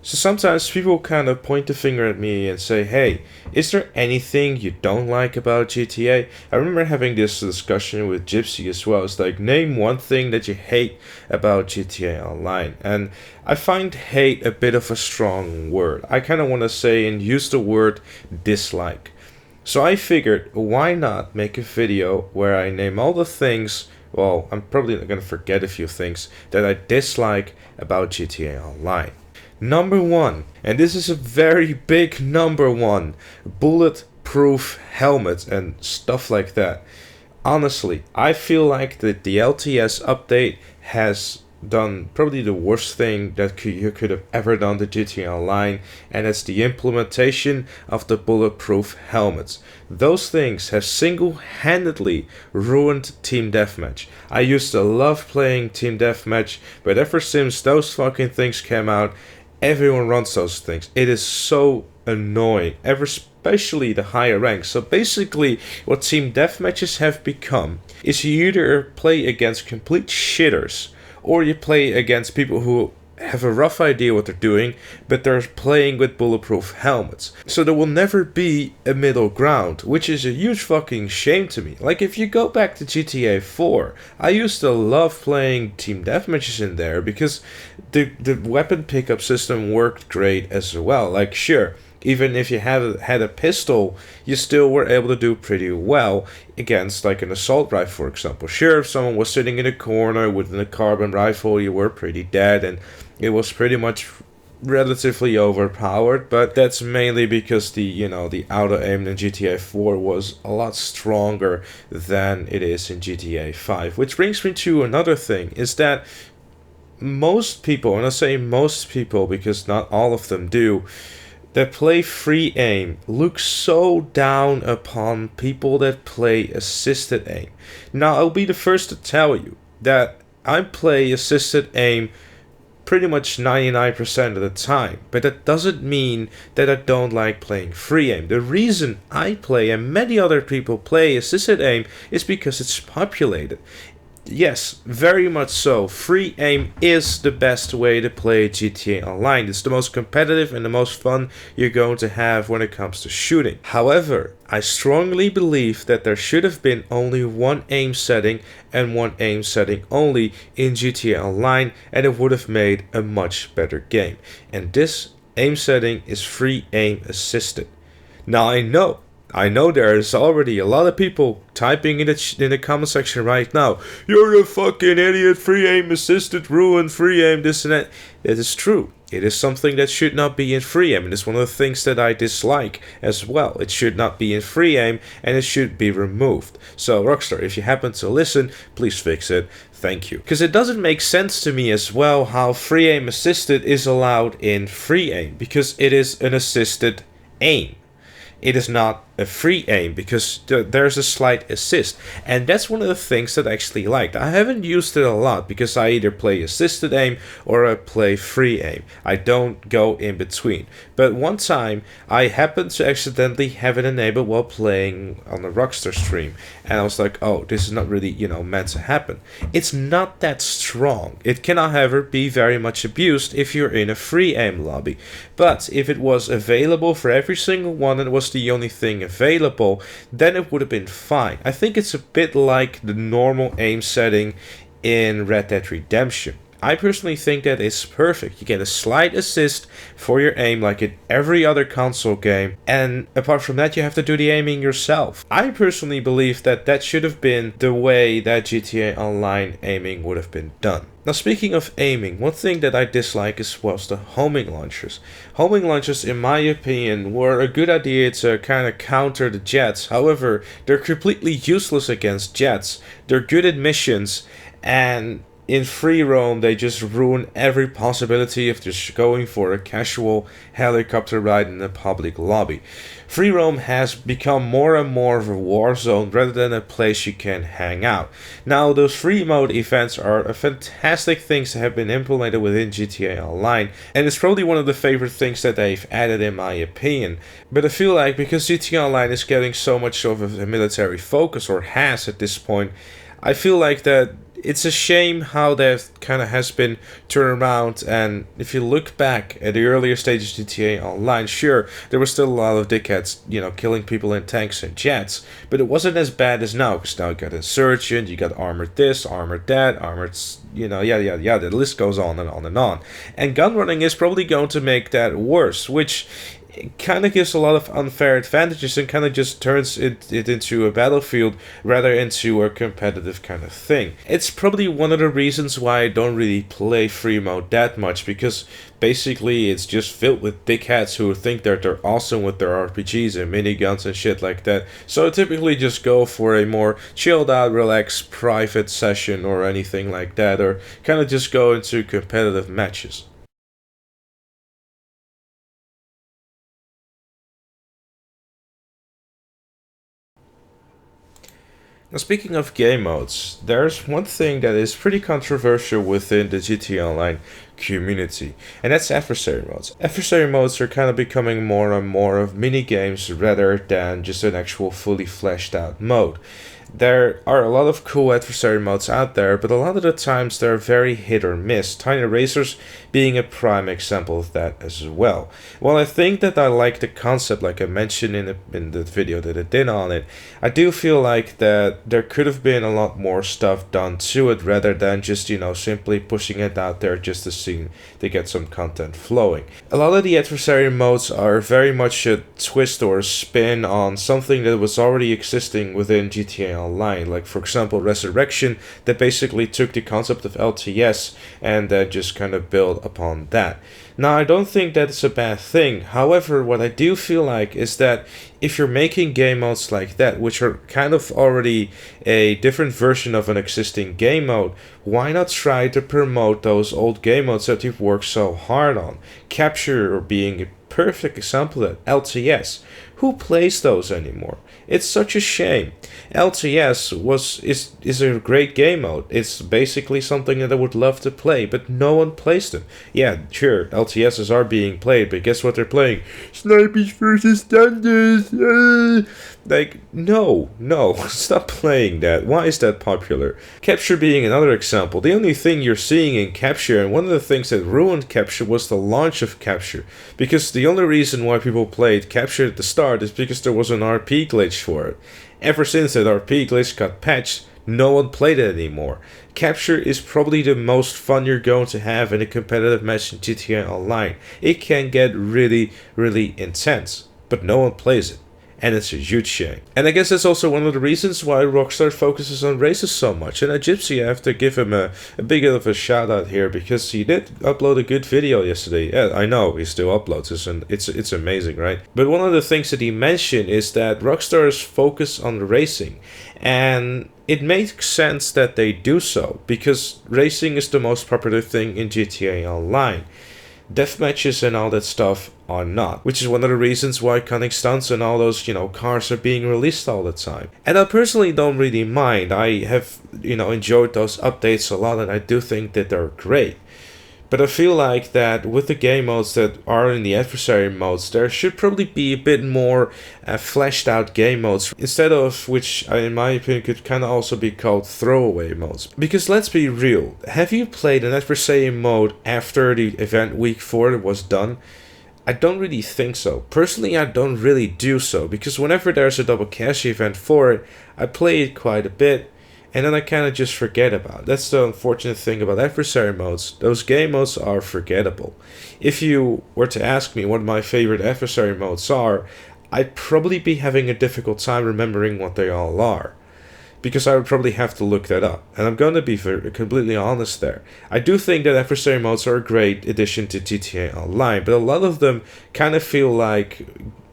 So sometimes people kind of point the finger at me and say, hey, is there anything you don't like about GTA? I remember having this discussion with Gypsy as well. It's like, name one thing that you hate about GTA Online. And I find hate a bit of a strong word. I kind of want to say and use the word dislike. So I figured, why not make a video where I name all the things, well, I'm probably going to forget a few things, that I dislike about GTA Online. Number one, and this is a very big number one, bulletproof helmets and stuff like that. Honestly, I feel like the LTS update has done probably the worst thing that you could have ever done to GTA Online, and it's the implementation of the bulletproof helmets. Those things have single-handedly ruined Team Deathmatch. I used to love playing Team Deathmatch, but ever since those fucking things came out, everyone runs those things. It is so annoying, especially the higher ranks. So basically, what Team Deathmatches have become is you either play against complete shitters, or you play against people who have a rough idea what they're doing, but they're playing with bulletproof helmets. So there will never be a middle ground, which is a huge fucking shame to me. Like, if you go back to GTA 4, I used to love playing team deathmatches in there because the weapon pickup system worked great as well. Like, sure, even if you had a pistol, you still were able to do pretty well against like an assault rifle, for example. Sure, if someone was sitting in a corner with a carbine rifle, you were pretty dead, and it was pretty much relatively overpowered, but that's mainly because the auto aim in GTA 4 was a lot stronger than it is in GTA 5. Which brings me to another thing, is that most people, and I say most people because not all of them do, that play free aim look so down upon people that play assisted aim. Now, I'll be the first to tell you that I play assisted aim pretty much 99% of the time, but that doesn't mean that I don't like playing free aim. The reason I play and many other people play assisted aim is because it's populated. Yes, very much so. Free aim is the best way to play GTA Online. It's the most competitive and the most fun you're going to have when it comes to shooting. However, I strongly believe that there should have been only one aim setting and one aim setting only in GTA Online, and it would have made a much better game. And this aim setting is free aim assisted. Now, I know there's already a lot of people typing in the comment section right now, "You're a fucking idiot, free aim assisted, ruined free aim, this and that." That is true. It is something that should not be in free aim, and it's one of the things that I dislike as well. It should not be in free aim, and it should be removed. So, Rockstar, if you happen to listen, please fix it. Thank you. Because it doesn't make sense to me as well how free aim assisted is allowed in free aim, because it is an assisted aim. It is not a free aim because there's a slight assist, and that's one of the things that I actually liked. I haven't used it a lot because I either play assisted aim or I play free aim. I don't go in between. But one time I happened to accidentally have it enabled while playing on the Rockstar stream, and I was like, oh, this is not really meant to happen. It's not that strong. It can, however, be very much abused if you're in a free aim lobby. But if it was available for every single one and it was the only thing available, then it would have been fine. I think it's a bit like the normal aim setting in Red Dead Redemption. I personally think that it's perfect. You get a slight assist for your aim like in every other console game, and apart from that you have to do the aiming yourself. I personally believe that that should have been the way that GTA Online aiming would have been done. Now, speaking of aiming, one thing that I dislike was the homing launchers. Homing launchers, in my opinion, were a good idea to kind of counter the jets. However, they're completely useless against jets. They're good at missions, and in free roam they just ruin every possibility of just going for a casual helicopter ride in a public lobby. Free roam has become more and more of a war zone rather than a place you can hang out. Now, those free mode events are a fantastic things that have been implemented within GTA Online, and it's probably one of the favorite things that they've added in my opinion. But I feel like because GTA Online is getting so much of a military focus, or has at this point, I feel like that it's a shame how that kind of has been turned around. And if you look back at the earlier stages of GTA Online, sure, there was still a lot of dickheads, killing people in tanks and jets, but it wasn't as bad as now, because now you got Insurgent, you got Armored this, Armored that, Armored, yada, yada, yada. The list goes on and on and on. And gun running is probably going to make that worse, which it kind of gives a lot of unfair advantages and kind of just turns it into a battlefield rather into a competitive kind of thing. It's probably one of the reasons why I don't really play free mode that much, because basically it's just filled with dickheads who think that they're awesome with their RPGs and miniguns and shit like that. So I typically just go for a more chilled out, relaxed, private session or anything like that, or kind of just go into competitive matches. Now, speaking of game modes, there's one thing that is pretty controversial within the GTA Online community, and that's adversary modes. Adversary modes are kind of becoming more and more of mini games rather than just an actual fully fleshed out mode. There are a lot of cool adversary modes out there, but a lot of the times they're very hit or miss, Tiny Racers being a prime example of that as well. While I think that I like the concept, like I mentioned in the video that I did on it, I do feel like that there could have been a lot more stuff done to it rather than just, simply pushing it out there just to get some content flowing. A lot of the adversary modes are very much a twist or a spin on something that was already existing within GTA Online, like for example Resurrection, that basically took the concept of LTS and just kind of built upon that. Now, I don't think that it's a bad thing. However, what I do feel like is that if you're making game modes like that, which are kind of already a different version of an existing game mode, why not try to promote those old game modes that you've worked so hard on? Capture being a perfect example of that. LTS. Who plays those anymore? It's such a shame. LTS is a great game mode. It's basically something that I would love to play, but no one plays them. Yeah, sure, LTSs are being played, but guess what they're playing? Snipers versus Thunders! Like, no, stop playing that. Why is that popular? Capture being another example. The only thing you're seeing in Capture, and one of the things that ruined Capture, was the launch of Capture. Because the only reason why people played Capture at the start is because there was an RP glitch for it. Ever since that RP glitch got patched, no one played it anymore. Capture is probably the most fun you're going to have in a competitive match in GTA Online. It can get really, really intense, but no one plays it. And it's a huge shame. And I guess that's also one of the reasons why Rockstar focuses on races so much. And Gypsy, I have to give him a big of a shout out here, because he did upload a good video yesterday. Yeah, I know he still uploads this, and it's amazing, right? But one of the things that he mentioned is that Rockstar's focus on racing, and it makes sense that they do so, because racing is the most popular thing in GTA Online. Deathmatches and all that stuff are not, which is one of the reasons why Cunning Stunts and all those, cars are being released all the time. And I personally don't really mind. I have, enjoyed those updates a lot, and I do think that they're great. But I feel like that with the game modes that are in the adversary modes, there should probably be a bit more fleshed out game modes, instead of which, in my opinion, could kind of also be called throwaway modes. Because let's be real, have you played an adversary mode after the event week 4 was done? I don't really think so. Personally, I don't really do so, because whenever there's a double cash event for it, I play it quite a bit, and then I kind of just forget about it. That's the unfortunate thing about adversary modes. Those game modes are forgettable. If you were to ask me what my favorite adversary modes are, I'd probably be having a difficult time remembering what they all are, because I would probably have to look that up. And I'm going to be completely honest there. I do think that adversary modes are a great addition to GTA Online, but a lot of them kind of feel like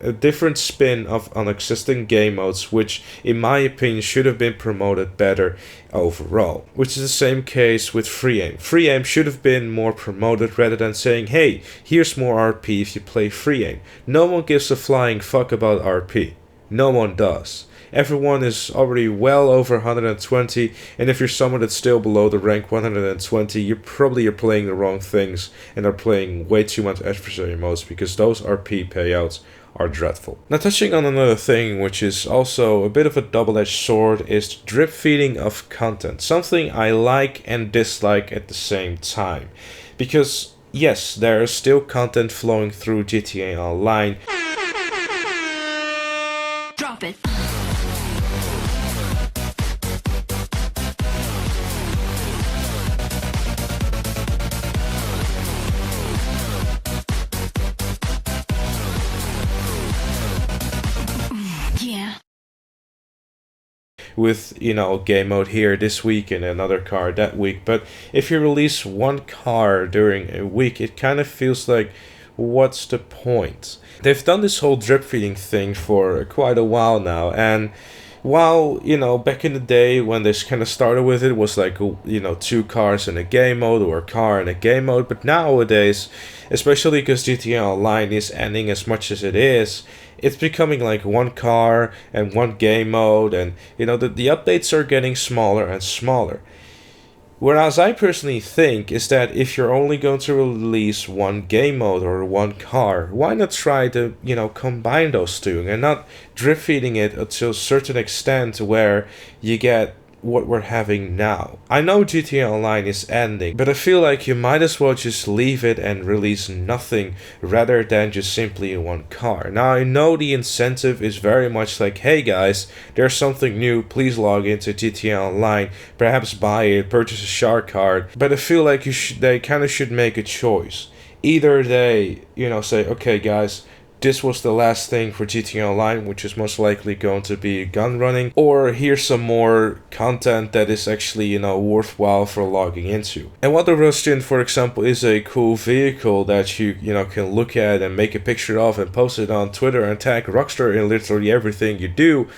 a different spin on existing game modes, which in my opinion should have been promoted better overall. Which is the same case with Free Aim. Free Aim should have been more promoted rather than saying, hey, here's more RP if you play Free Aim. No one gives a flying fuck about RP. No one does. everyone is already well over 120, and if you're someone that's still below the rank 120, you probably are playing the wrong things and are playing way too much adversary modes, because those RP payouts are dreadful. Now, touching on another thing which is also a bit of a double-edged sword is drip feeding of content, something I like and dislike at the same time. Because yes, there is still content flowing through GTA Online. Drop it. Yeah. With, game mode here this week and another car that week. But if you release one car during a week, it kind of feels like, what's the point? They've done this whole drip feeding thing for quite a while now, and while, back in the day when this kind of started with it was like, 2 cars in a game mode or a car in a game mode, but nowadays, especially because GTA Online is ending as much as it is, it's becoming like 1 car and 1 game mode, and, the updates are getting smaller and smaller. Whereas I personally think is that if you're only going to release 1 game mode or 1 car, why not try to, combine those two and not drip feeding it to a certain extent where you get what we're having now. I know GTA Online is ending, but I feel like you might as well just leave it and release nothing rather than just simply 1 car. Now, I know the incentive is very much like, hey guys, there's something new, please log into GTA Online, perhaps buy it, purchase a shark card, but I feel like they kind of should make a choice. Either they, say, okay guys, this was the last thing for GTA Online, which is most likely going to be gun running, or here's some more content that is actually, worthwhile for logging into. And while the Rustian, for example, is a cool vehicle that you, can look at and make a picture of and post it on Twitter and tag Rockstar in literally everything you do,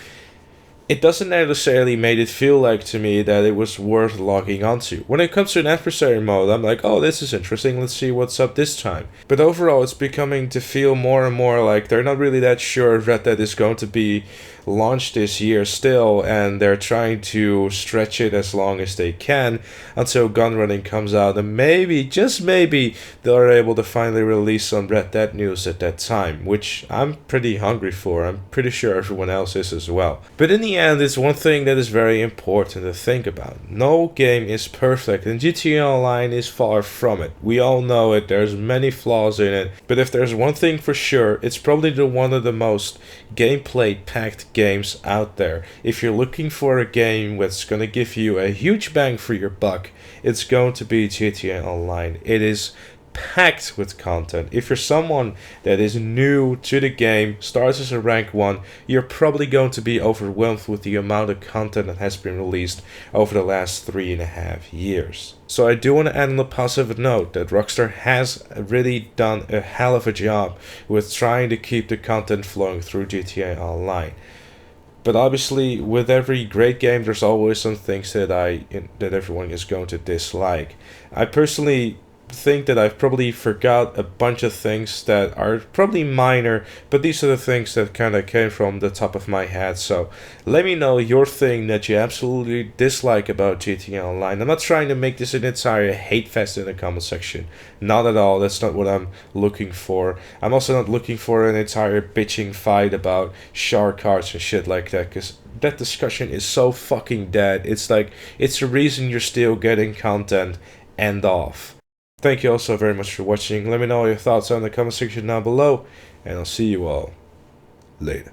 it doesn't necessarily made it feel like to me that it was worth logging onto. When it comes to an adversary mode, I'm like, oh, this is interesting, let's see what's up this time. But overall, it's becoming to feel more and more like they're not really that sure Red Dead is going to be launched this year still, and they're trying to stretch it as long as they can until gun running comes out, and maybe, just maybe, they're able to finally release some Red Dead news at that time, which I'm pretty hungry for. I'm pretty sure everyone else is as well. But in the end, it's one thing that is very important to think about. No game is perfect, and GTA Online is far from it. We all know it, there's many flaws in it, but if there's one thing for sure, it's probably one of the most gameplay-packed games out there. If you're looking for a game that's going to give you a huge bang for your buck, it's going to be GTA Online. It is packed with content. If you're someone that is new to the game, starts as a rank 1, you're probably going to be overwhelmed with the amount of content that has been released over the last 3.5 years. So I do want to end on a positive note that Rockstar has really done a hell of a job with trying to keep the content flowing through GTA Online. But obviously, with every great game, there's always some things that everyone is going to dislike. I personally think that I've probably forgot a bunch of things that are probably minor, but these are the things that kind of came from the top of my head. So let me know your thing that you absolutely dislike about GTA Online. I'm not trying to make this an entire hate fest in the comment section. Not at all. That's not what I'm looking for. I'm also not looking for an entire bitching fight about shark cards and shit like that, because that discussion is so fucking dead. It's like, it's the reason you're still getting content. End off. Thank you all so very much for watching. Let me know your thoughts in the comment section down below, and I'll see you all later.